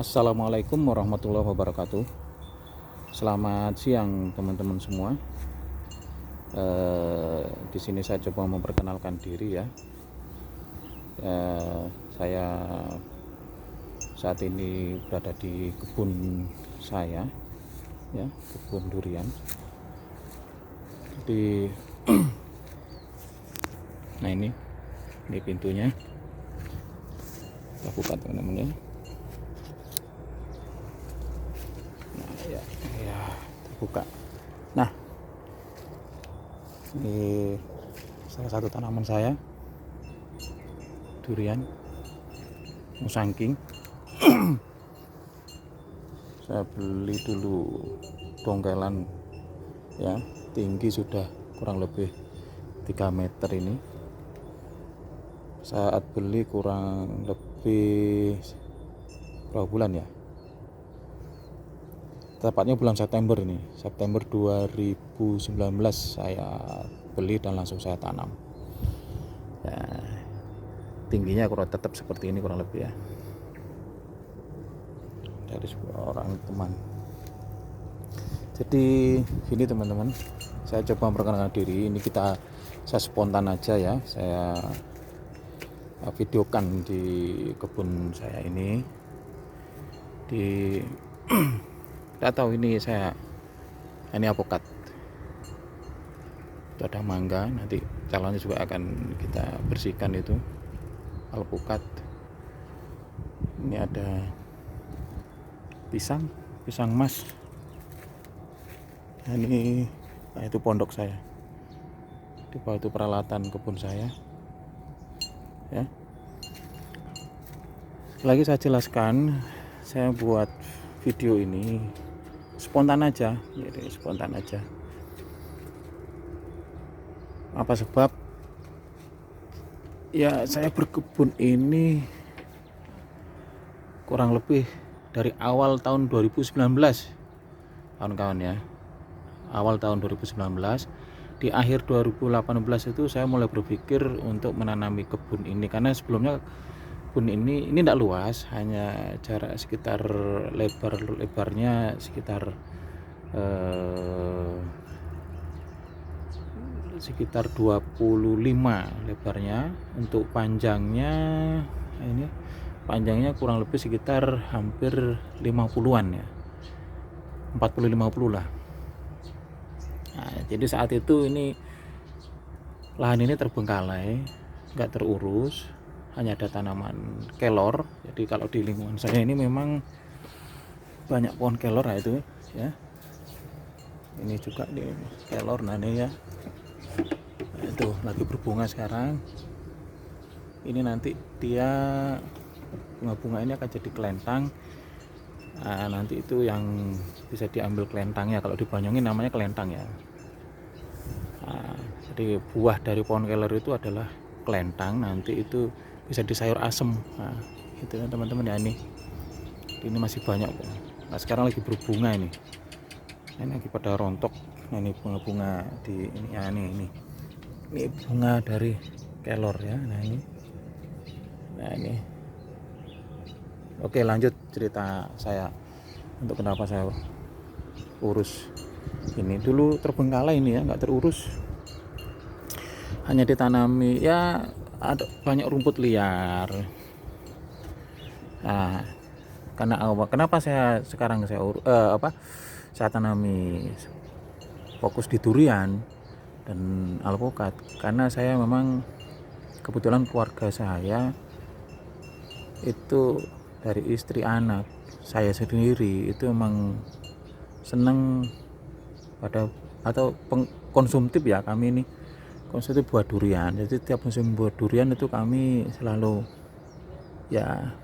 Assalamualaikum warahmatullahi wabarakatuh. Selamat siang teman-teman semua. Di sini saya coba memperkenalkan diri ya. Saya saat ini berada di kebun saya, ya, kebun durian. Nah ini pintunya. Kita buka teman-teman ya. Ya, terbuka. Nah, ini salah satu tanaman saya, durian musangking. Saya beli dulu bongkelan ya, tinggi sudah kurang lebih 3 meter ini. Saat beli kurang lebih berapa bulan ya, tepatnya bulan September ini, September 2019 saya beli dan langsung saya tanam ya. Tingginya kurang tetap seperti ini kurang lebih ya, dari seorang teman. Jadi ini teman-teman, saya coba memperkenalkan diri. Ini saya spontan aja ya, saya videokan di kebun saya ini. Tidak tahu ini alpukat. Itu ada mangga, nanti calonnya juga akan kita bersihkan itu alpukat. Ini ada pisang emas. Nah, itu pondok saya. Di bawah itu peralatan kebun saya. Ya. Lagi saya jelaskan, saya buat video ini spontan aja, jadi spontan aja. Apa sebab? Ya, saya berkebun ini kurang lebih dari awal tahun 2019, kawan-kawan ya. Awal tahun 2019, di akhir 2018 itu saya mulai berpikir untuk menanami kebun ini, karena sebelumnya kebun ini tidak luas, hanya jarak sekitar lebarnya sekitar 25 lebarnya. Untuk panjangnya kurang lebih sekitar hampir 50-an ya, 40-50 lah. Nah, jadi saat itu lahan ini terbengkalai, nggak terurus, hanya ada tanaman kelor. Jadi kalau di lingkungan saya ini memang banyak pohon kelor itu ya. Ini juga di kelor, nah ini ya, itu lagi berbunga sekarang. Ini nanti dia bunga-bunga ini akan jadi kelentang. Nah, nanti itu yang bisa diambil kelentangnya, kalau di Banyuwangi namanya kelentang ya. Nah, jadi buah dari pohon kelor itu adalah kelentang, nanti itu bisa disayur asem. Nah, itu kan teman-teman ya, ini masih banyak. Nah, sekarang lagi berbunga ini lagi pada rontok. Nah, ini bunga-bunga di ini ya, ini bunga dari kelor ya. Nah ini oke, lanjut cerita saya untuk kenapa saya urus ini. Dulu terbengkalai ini ya, nggak terurus, hanya ditanami ya, ada banyak rumput liar. Nah, kenapa saya tanami fokus di durian dan alpukat, karena saya memang kebetulan keluarga saya itu dari istri, anak saya sendiri itu memang seneng konsumtif ya. Kami ini konsumtif buah durian, jadi tiap musim buah durian itu kami selalu ya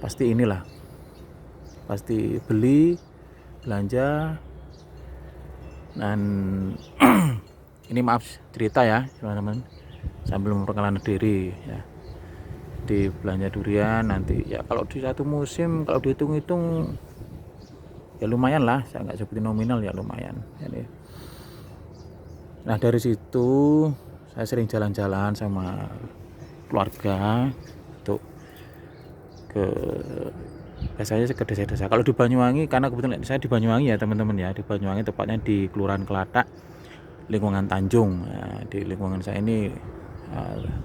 pasti beli, belanja. Dan ini maaf cerita ya teman-teman, sambil memperkenalkan diri ya, di belanja durian nanti ya, kalau di satu musim kalau dihitung-hitung ya lumayan lah, saya nggak sebutin nominal ya, lumayan ya. Nah, dari situ saya sering jalan-jalan sama keluarga untuk ke biasanya ke desa-desa. Kalau di Banyuwangi, karena kebetulan saya di Banyuwangi ya teman-teman ya, di Banyuwangi tepatnya di Kelurahan Kelatak, lingkungan Tanjung. Nah, di lingkungan saya ini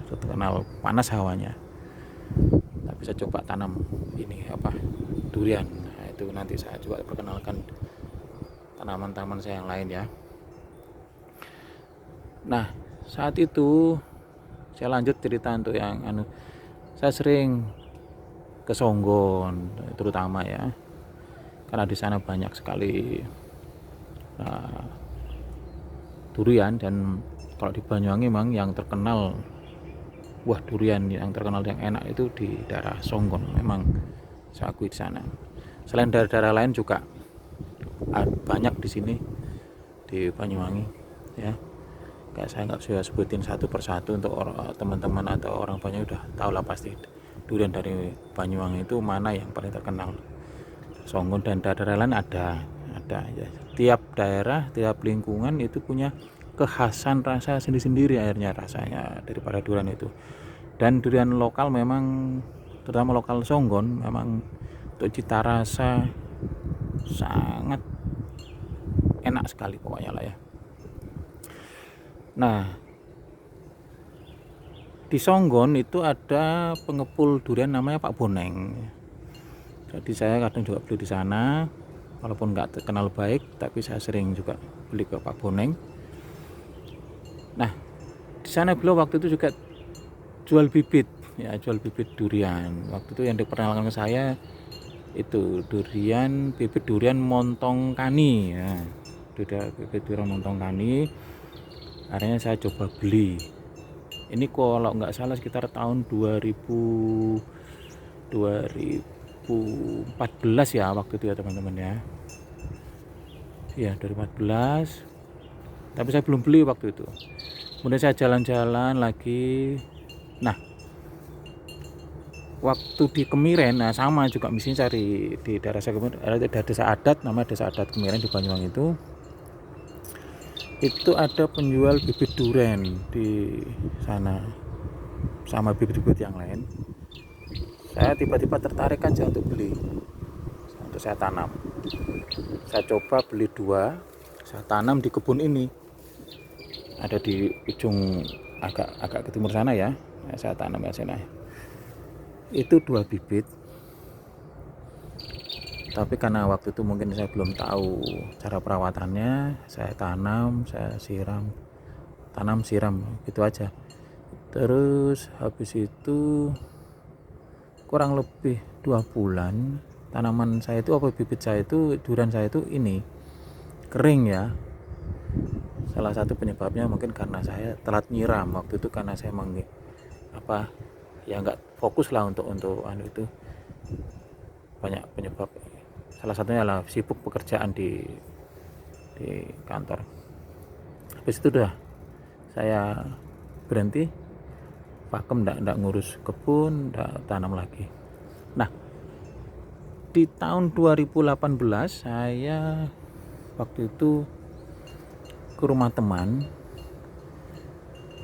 terkenal panas hawanya. Tapi saya coba tanam ini durian. Nah, itu nanti saya coba perkenalkan tanaman-tanaman saya yang lain ya. Nah, saat itu saya lanjut cerita untuk yang saya sering ke Songgon terutama ya, karena di sana banyak sekali durian. Dan kalau di Banyuwangi memang yang terkenal buah durian yang terkenal yang enak itu di daerah Songgon, memang saya akui di sana. Selain daerah-daerah lain juga banyak di sini di Banyuwangi ya. Kayak saya nggak bisa sebutin satu persatu, untuk teman-teman atau orang banyak udah tahu lah pasti durian dari Banyuwangi itu mana yang paling terkenal. Songgon dan daerah lain ada ya. Tiap daerah, tiap lingkungan itu punya kekhasan rasa sendiri-sendiri akhirnya rasanya daripada durian itu. Dan durian lokal memang, terutama lokal Songgon, memang untuk cita rasa sangat enak sekali pokoknya lah ya. Nah, di Songgon itu ada pengepul durian namanya Pak Boneng. Jadi saya kadang juga beli di sana, walaupun nggak terkenal baik, tapi saya sering juga beli ke Pak Boneng. Nah, di sana beliau waktu itu juga jual bibit durian. Waktu itu yang diperkenalkan ke saya itu bibit durian Montong Kani ya. Bibit durian Montong Kani. Akhirnya saya coba beli. Ini kalau nggak salah sekitar tahun 2014 ya waktu itu ya teman-teman ya. Ya 2014. Tapi saya belum beli waktu itu. Kemudian saya jalan-jalan lagi. Nah, waktu di Kemiren, nah sama juga misalnya cari di daerah saya Kemiren, ada desa adat, namanya desa adat Kemiren di Banyuwangi itu ada penjual bibit durian di sana sama bibit-bibit yang lain. Saya tiba-tiba tertarik aja untuk beli, untuk saya tanam. Saya coba beli 2, saya tanam di kebun ini, ada di ujung agak ke timur sana ya. Saya tanam di sana. Itu 2 bibit. Tapi karena waktu itu mungkin saya belum tahu cara perawatannya, saya tanam, saya siram, gitu aja. Terus habis itu kurang lebih 2 bulan tanaman saya itu, bibit saya itu, durian saya itu ini kering ya. Salah satu penyebabnya mungkin karena saya telat nyiram waktu itu, karena saya emang ya nggak fokus lah untuk itu, banyak penyebab. Salah satunya adalah sibuk pekerjaan di kantor. Habis itu udah saya berhenti, pakem, enggak ngurus kebun, enggak tanam lagi. Nah, di tahun 2018 saya waktu itu ke rumah teman.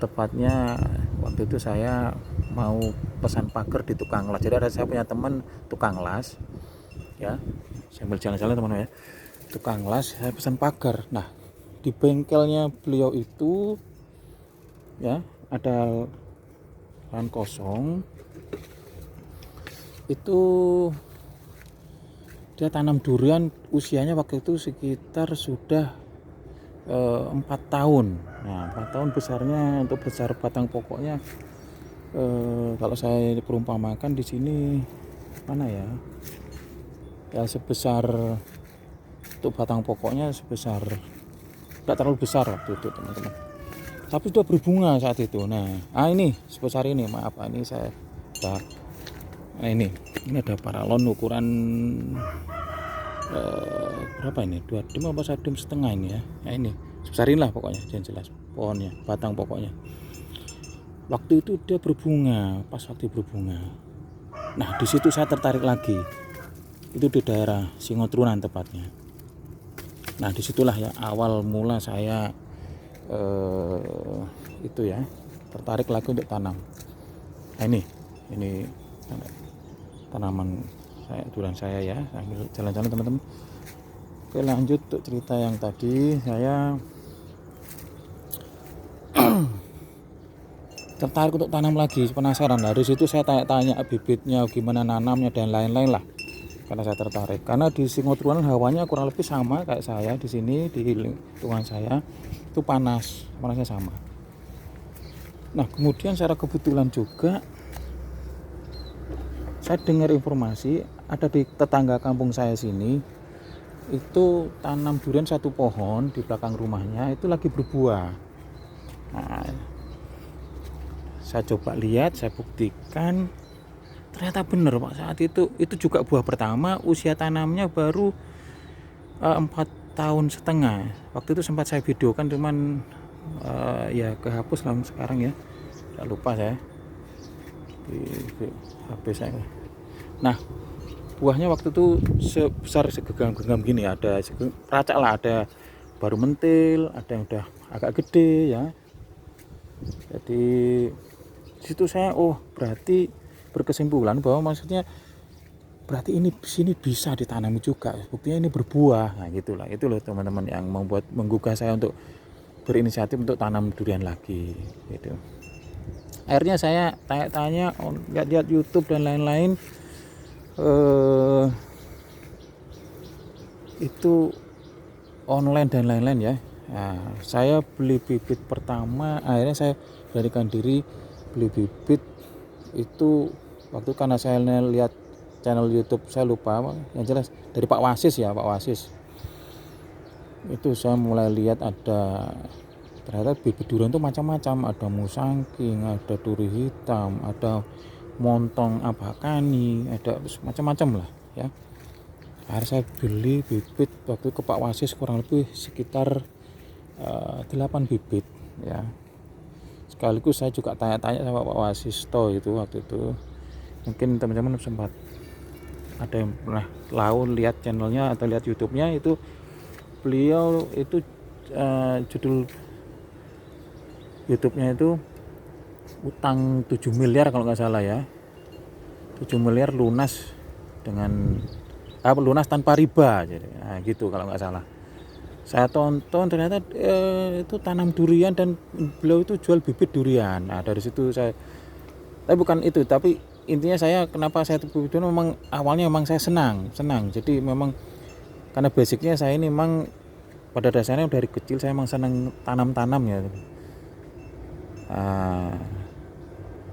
Tepatnya waktu itu saya mau pesan pagar di tukang las. Jadi saya punya teman tukang las ya, sambil jalan-jalan teman-teman ya, tukang las, saya pesan pagar. Nah, di bengkelnya beliau itu ya ada lahan kosong, itu dia tanam durian, usianya waktu itu sekitar sudah 4 tahun. Nah, 4 tahun besarnya, untuk besar batang pokoknya kalau saya perumpamakan di sini mana ya, sebesar, untuk batang pokoknya sebesar, tidak terlalu besar waktu itu teman-teman, tapi sudah berbunga saat itu. Nah, ini sebesar ini, maaf, ini saya ini ada paralon ukuran berapa ini, 2 dum apa 1,5 dum ini ya. Nah, ini sebesar inilah pokoknya, yang jelas pohonnya, batang pokoknya. Waktu itu dia berbunga, pas waktu berbunga. Nah, di situ saya tertarik lagi. Itu di daerah Singotrunan tepatnya. Nah, disitulah ya awal mula saya itu ya tertarik lagi untuk tanam. Nah, ini tanaman durian saya ya, sambil jalan-jalan teman-teman. Oke, lanjut untuk cerita yang tadi. Saya tertarik untuk tanam lagi, penasaran. Dari situ saya tanya-tanya bibitnya, gimana nanamnya dan lain-lain lah. Karena saya tertarik, karena di Singotruan hawanya kurang lebih sama kayak saya di sini, di lingkungan saya itu panasnya sama. Nah, kemudian secara kebetulan juga saya dengar informasi ada di tetangga kampung saya sini itu tanam durian satu pohon di belakang rumahnya itu lagi berbuah. Nah, saya coba lihat, saya buktikan, ternyata benar Pak. Saat itu juga buah pertama, usia tanamnya baru 4 tahun setengah. Waktu itu sempat saya videokan, cuman ya kehapus lah sekarang ya, tidak lupa saya di HP saya. Nah, buahnya waktu itu sebesar segenggam gini, ada racak lah, ada baru mentil, ada yang udah agak gede ya. Jadi situ saya berarti berkesimpulan bahwa maksudnya berarti ini sini bisa ditanami juga, buktinya ini berbuah. Nah gitulah, itu loh teman-teman yang menggugah saya untuk berinisiatif untuk tanam durian lagi gitu. Akhirnya saya tanya-tanya, lihat YouTube dan lain-lain, itu online dan lain-lain ya. Nah, saya beli bibit pertama, akhirnya saya beranikan diri beli bibit itu waktu, karena saya lihat channel YouTube, saya lupa yang jelas dari Pak Wasis ya, Pak Wasis. Itu saya mulai lihat ternyata bibit durian itu macam-macam, ada musangking, ada duri hitam, ada montong abakani, ada macam-macam lah ya. Akhirnya saya beli bibit waktu ke Pak Wasis kurang lebih sekitar 8 bibit ya. Sekaligus saya juga tanya-tanya sama Pak Wasisto itu waktu itu. Mungkin teman-teman sempat ada yang pernah lihat channelnya atau lihat YouTube-nya, itu beliau itu judul YouTube-nya itu utang 7 miliar kalau nggak salah ya. 7 miliar lunas dengan lunas tanpa riba, jadi nah, gitu kalau nggak salah. Saya tonton, ternyata itu tanam durian dan beliau itu jual bibit durian. Nah dari situ saya, tapi bukan itu, tapi intinya saya kenapa saya bibit durian, memang awalnya memang saya senang. Jadi memang karena basicnya saya ini memang pada dasarnya dari kecil saya memang senang tanam ya.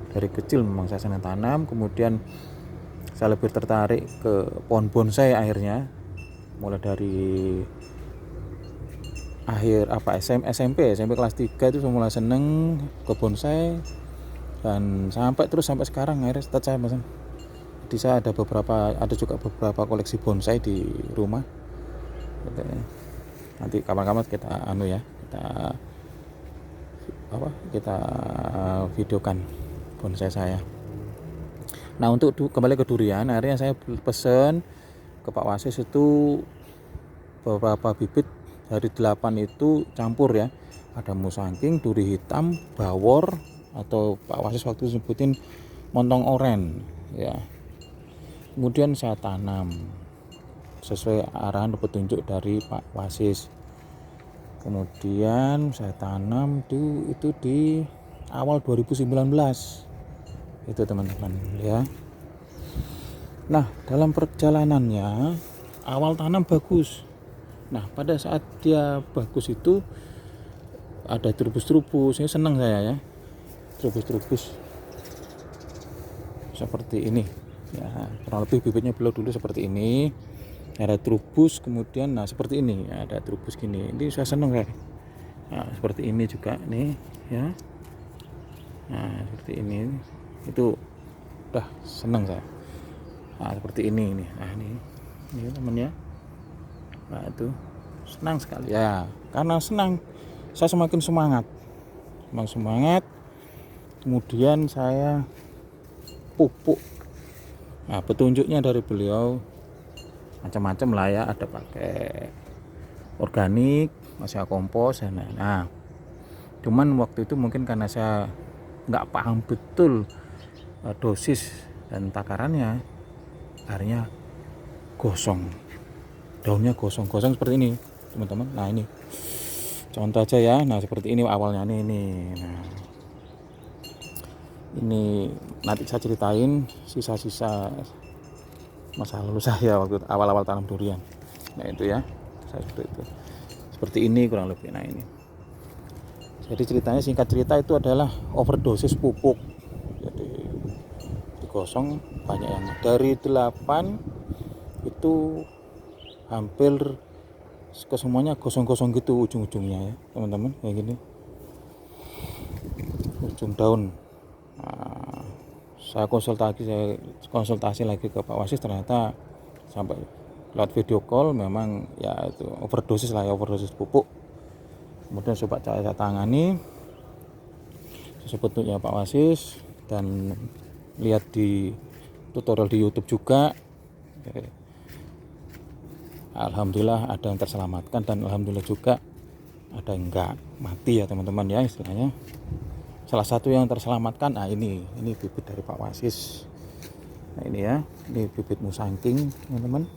Dari kecil memang saya senang tanam, kemudian saya lebih tertarik ke pohon bonsai akhirnya, mulai dari akhir SMP kelas 3 itu saya mulai seneng ke bonsai, dan sampai sekarang akhirnya saya pesan. Jadi saya ada juga beberapa koleksi bonsai di rumah. Nanti kapan-kapan kita kita videokan bonsai saya. Nah, untuk kembali ke durian, akhirnya saya pesen ke Pak Wasis itu beberapa bibit. Dari 8 itu campur ya, ada musangking, duri hitam, bawor, atau Pak Wasis waktu itu sebutin montong oren ya. Kemudian saya tanam sesuai arahan petunjuk dari Pak Wasis. Kemudian saya tanam itu di awal 2019 itu teman-teman ya. Nah, dalam perjalanannya awal tanam bagus. Nah, pada saat dia bagus itu ada trubus-trubus, ini senang saya ya, trubus-trubus seperti ini ya, kurang lebih bibitnya beliau dulu seperti ini, ada trubus, kemudian seperti ini ya, ada trubus gini, ini saya senang kayak seperti ini juga nih ya. Nah seperti ini, itu udah senang saya. Nah seperti ini nih, nah ini teman ya. Nah itu senang sekali ya, karena senang saya semakin semangat. Kemudian saya pupuk. Nah petunjuknya dari beliau macam-macam lah ya, ada pakai organik, masih kompos. Nah cuman waktu itu mungkin karena saya nggak paham betul dosis dan takarannya, akhirnya gosong, daunnya gosong seperti ini teman-teman. Nah ini contoh aja ya. Nah seperti ini awalnya nih. Nah ini nanti saya ceritain sisa-sisa masa lalu saya waktu awal-awal tanam durian. Nah itu ya, saya seperti ini kurang lebih. Nah ini, jadi ceritanya, singkat cerita, itu adalah overdosis pupuk. Jadi digosong banyak yang dari 8 itu hampir kesemuanya gosong-gosong gitu ujung-ujungnya ya teman-teman, kayak gini ujung daun. Nah, saya konsultasi lagi ke Pak Wasis, ternyata sampai lewat video call memang ya itu overdosis pupuk. Kemudian coba saya tangani sebetulnya Pak Wasis, dan lihat di tutorial di YouTube juga. Alhamdulillah ada yang terselamatkan, dan alhamdulillah juga ada yang enggak mati ya teman-teman ya istilahnya. Salah satu yang terselamatkan, nah ini bibit dari Pak Wasis. Nah ini ya, ini bibit musangking teman-teman.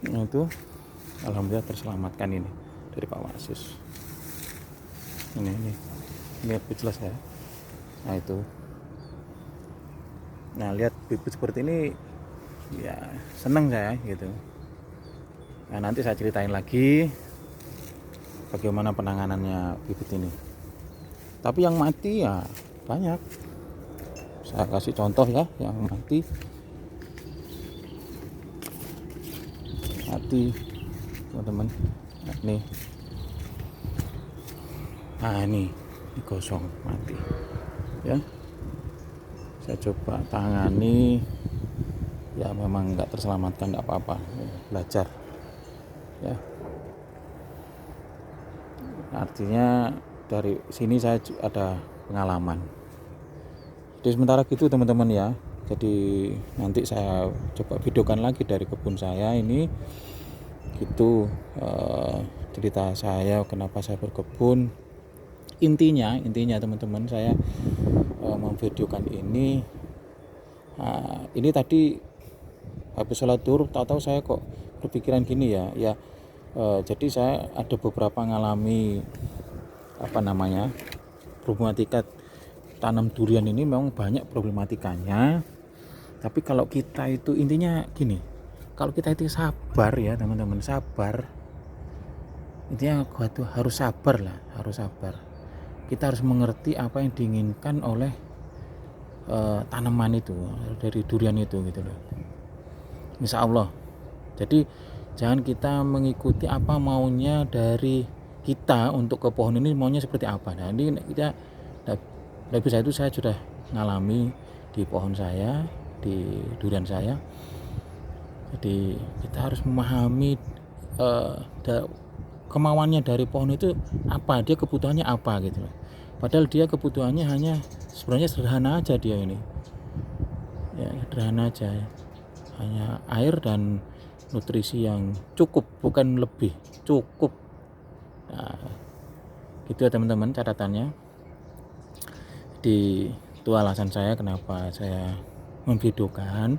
Nah itu alhamdulillah terselamatkan ini dari Pak Wasis. Ini lihat jelas ya. Nah itu, nah lihat bibit seperti ini ya seneng saya gitu. Nah nanti saya ceritain lagi bagaimana penanganannya bibit ini. Tapi yang mati ya banyak. Saya kasih contoh ya, yang mati teman-teman. Nah ini gosong mati ya. Saya coba tangani ya, memang nggak terselamatkan, nggak apa-apa, belajar ya. Artinya dari sini saya ada pengalaman. Jadi sementara gitu teman-teman ya. Jadi nanti saya coba videokan lagi dari kebun saya ini gitu, cerita saya kenapa saya berkebun. Intinya teman-teman, saya memvideokan ini. Ini tadi habis sholat duhur, tahu-tahu saya kok berpikiran gini ya. Jadi saya ada beberapa ngalami problematika tanam durian ini. Memang banyak problematikanya, tapi kalau kita itu intinya gini, kalau kita itu sabar ya teman-teman, sabar. Intinya harus sabar. Kita harus mengerti apa yang diinginkan oleh tanaman itu, dari durian itu gitu loh, insya Allah. Jadi jangan kita mengikuti apa maunya dari kita untuk ke pohon ini, maunya seperti apa. Nah ini kita lebih saya sudah ngalami di pohon saya, di durian saya. Jadi kita harus memahami kemauannya dari pohon itu apa, dia kebutuhannya apa gitu loh. Padahal dia kebutuhannya hanya sebenarnya sederhana aja, dia ini ya sederhana aja, hanya air dan nutrisi yang cukup, bukan lebih, cukup. Nah, gitu ya teman-teman catatannya. Jadi itu alasan saya kenapa saya memvideokan.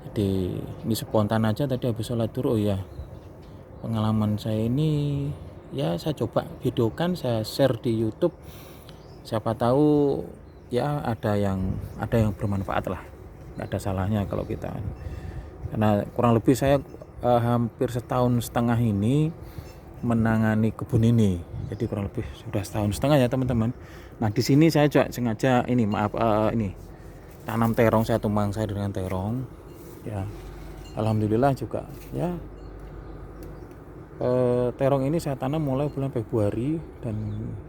Jadi ini spontan aja tadi habis sholat duhur. Oh ya, pengalaman saya ini ya saya coba videokan, saya share di YouTube. Siapa tahu ya ada yang bermanfaat lah. Nggak ada salahnya kalau kita, karena kurang lebih saya hampir 1,5 tahun ini menangani kebun ini. Jadi kurang lebih sudah 1,5 tahun ya teman-teman. Nah di sini saya juga sengaja ini ini tanam terong, saya tumbang saya dengan terong ya. Alhamdulillah juga ya, terong ini saya tanam mulai bulan Februari, dan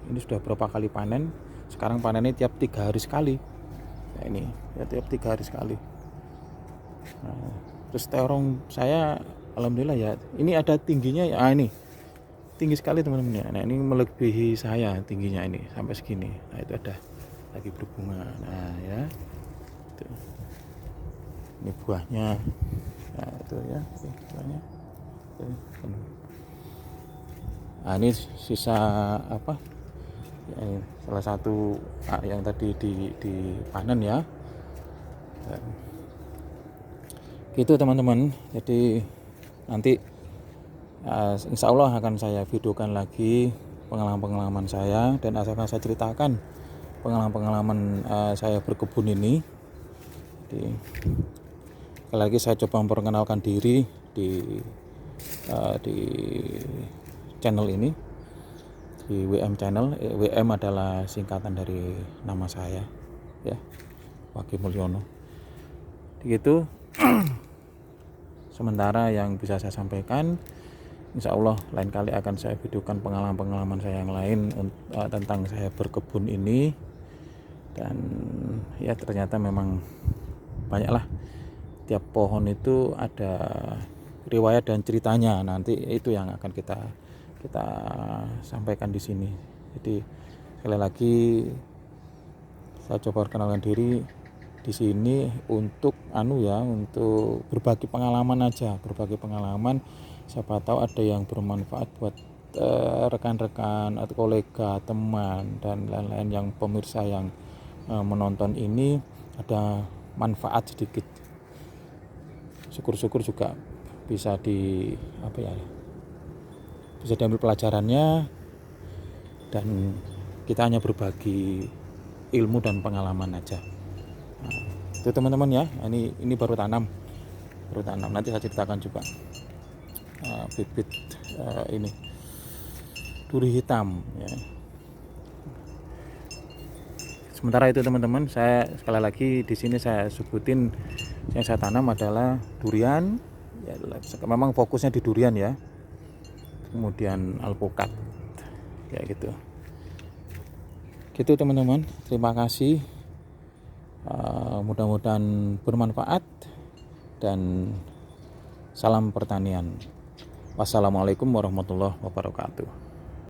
ini sudah berapa kali panen. Sekarang panennya tiap 3 hari sekali ya, ini ya tiap 3 hari sekali. Nah, terus terong saya alhamdulillah ya, ini ada tingginya ya, ini tinggi sekali teman-teman ya. Nah ini melebihi saya tingginya ini sampai segini. Nah itu ada lagi berbunga. Nah ya itu. Ini buahnya. Nah itu ya buahnya. Nah ini sisa apa ya, ini salah satu yang tadi dipanen ya. Gitu teman-teman. Jadi nanti insya Allah akan saya videokan lagi pengalaman-pengalaman saya, dan akan saya ceritakan pengalaman-pengalaman saya berkebun ini. Jadi sekali lagi saya coba memperkenalkan diri di channel ini, di WM channel. WM adalah singkatan dari nama saya, ya, Wage Mulyono. Begitu sementara yang bisa saya sampaikan. Insya Allah lain kali akan saya videokan pengalaman-pengalaman saya yang lain tentang saya berkebun ini. Dan ya ternyata memang banyaklah, tiap pohon itu ada riwayat dan ceritanya. Nanti itu yang akan kita sampaikan di sini. Jadi sekali lagi saya coba perkenalkan diri di sini untuk untuk berbagi pengalaman aja, berbagi pengalaman. Siapa tahu ada yang bermanfaat buat rekan-rekan atau kolega, teman, dan lain-lain yang pemirsa yang menonton ini ada manfaat sedikit. Syukur-syukur juga bisa bisa diambil pelajarannya, dan kita hanya berbagi ilmu dan pengalaman aja. Nah, itu teman-teman ya. Ini baru tanam. Nanti saya ceritakan juga bibit ini duri hitam ya. Sementara itu teman-teman, saya sekali lagi di sini saya sebutin yang saya tanam adalah durian ya, memang fokusnya di durian ya, kemudian alpukat ya gitu teman-teman. Terima kasih, mudah-mudahan bermanfaat, dan salam pertanian. Wassalamualaikum warahmatullahi wabarakatuh.